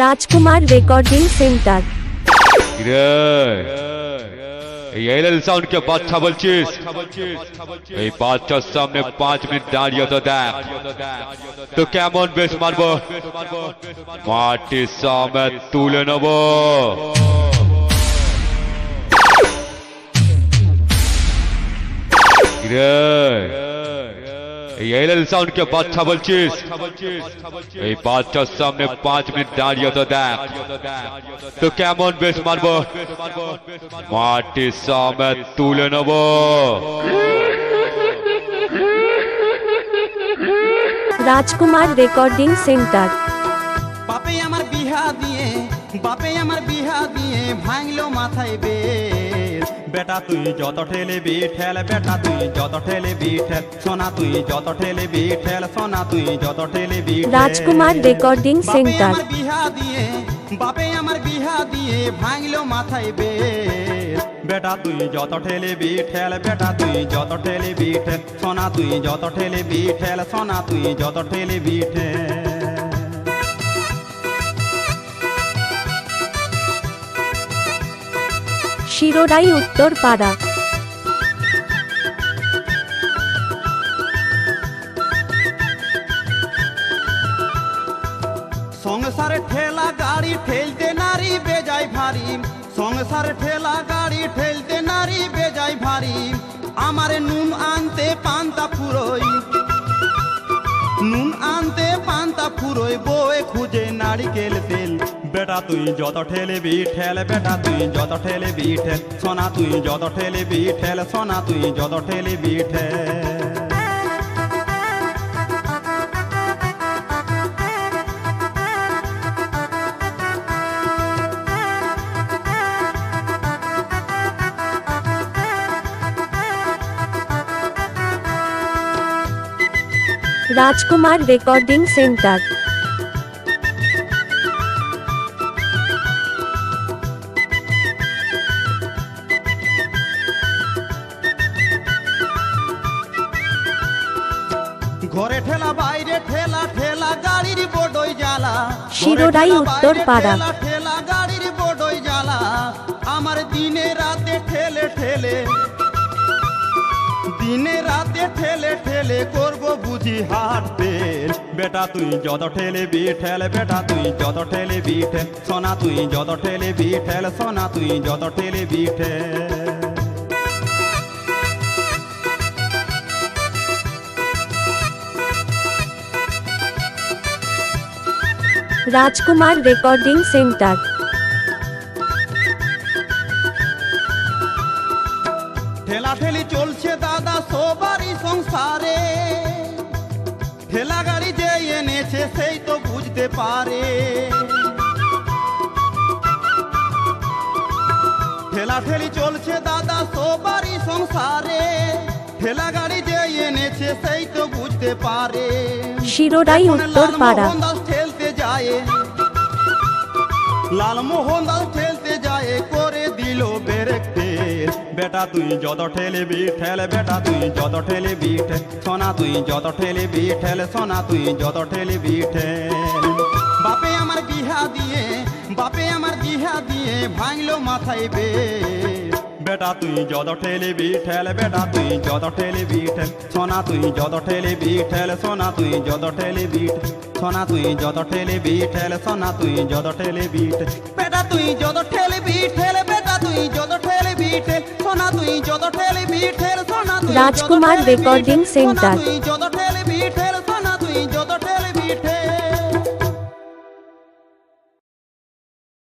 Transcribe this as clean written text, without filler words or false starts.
রাজকুমার recording centre. এই LL sound কে বাচ্চা বলছিস? এই বাচ্চার সামনে 5 মিনিট দাঁড়িয়ে তো দেখ তো কেমন বেশ মারবো, মাটির সামনে তুলে নেবো। এই এলএল সাউন্ড কে বাচ্চা বলছিস? এই বাচ্চার সামনে 5 মিনিট দাঁড়িয়ে তো দেখ তো কেমন বেশ মারবো, মাটির সামনে তুলে নেবো। রাজকুমার রেকর্ডিং সেন্টার। বাপে আমার বিহা দিয়ে ভাঙলো মাথায় বেশ। বেটা তুই যত ঠেলবি ঠেল, বেটা তুই যত ঠেলবি ঠেল, সোনা তুই যত ঠেলবি ঠেল, সোনা তুই যত ঠেলবি। রাজকুমার রেকর্ডিং সেন্টার। বাপে আমার বিহা দিয়ে ভাঙলো মাথায় বেশ। বেটা তুই যত ঠেলবি ঠেল, বেটা তুই যত ঠেলবি ঠেল, সোনা তুই যত ঠেলবি ঠেল, সোনা তুই যত ঠেলবি ঠেল। শিরোরাই উত্তর পাড়া। সংসারে ঠেলা গাড়ি ঠেলতে নারী বেজায় ভারী, সংসারে ঠেলা গাড়ি ঠেলতে নারী বেজায় ভারী। আমারে নুন আনতে পান্তা ফুরোই, নুন আনতে পান্তা ফুরোই, বউয়ে খুঁজে নারিকেল তেল। বেটা তুই যত ঠেলবি ঠেল, বেটা তুই যত ঠেলবি ঠেল, সোনা তুই যত ঠেলবি ঠেল, সোনা তুই যত ঠেলবি ঠেল। রাজকুমার রেকর্ডিং সেন্টার। ঘরে ঠেলা বাইরে ঠেলা, ঠেলা গাড়ির বড়ই জ্বালা। শিরোরাই উত্তর পাড়া। ঠেলা গাড়ির বড়ই জ্বালা। আমার দিনে রাতে ঠেলে ঠেলে, দিনে রাতে ঠেলে ঠেলে করবো বুঝি হাট পেল। বেটা তুই যত ঠেলবি ঠেল, বেটা তুই যত ঠেলবি ঠেল, সোনা তুই যত ঠেলবি ঠেল, সোনা তুই যত ঠেলবি ঠেল। রাজকুমার রেকর্ডিং সেন্টার। ঠেলা ঠেলি চলছে দাদা সবারই সংসারে, ঠেলা গাড়ি যে এনেছে সেই তো বুঝতে পারে। ঠেলা ঠেলি চলছে দাদা সবারই সংসারে, ঠেলা গাড়ি যে এনেছে সেই তো বুঝতে পারে। শিরোরাই উত্তর পাড়া। ঠেলতে যায়, লালমোহন দাস ঠেলতে যায়, করে দিল ব্রেক ফেল। বেটা তুই যত ঠেলবি ঠেল, বেটা তুই যত ঠেলবি ঠেল, সোনা তুই যত ঠেলবি ঠেল, সোনা তুই যত ঠেলবি ঠেল। বাপে আমার বিহা দিয়ে ভাঙলো মাথায় বেশ। বেটা তুই যত ঠেলবি ঠেল, বেটা তুই যত ঠেলবি ঠেল, সোনা তুই যত ঠেলবি ঠেল, সোনা তুই যত ঠেলবি ঠেল, সোনা তুই যত ঠেলবি ঠেল, সোনা তুই যত ঠেলবি ঠেল। বেটা তুই যত ঠেলবি ঠেল, বেটা তুই যত ঠেলবি ঠেল, সোনা তুই যত ঠেলবি ঠেল, সোনা তুই রাজকুমার রেকর্ডিং সেন্টার। যত ঠেলবি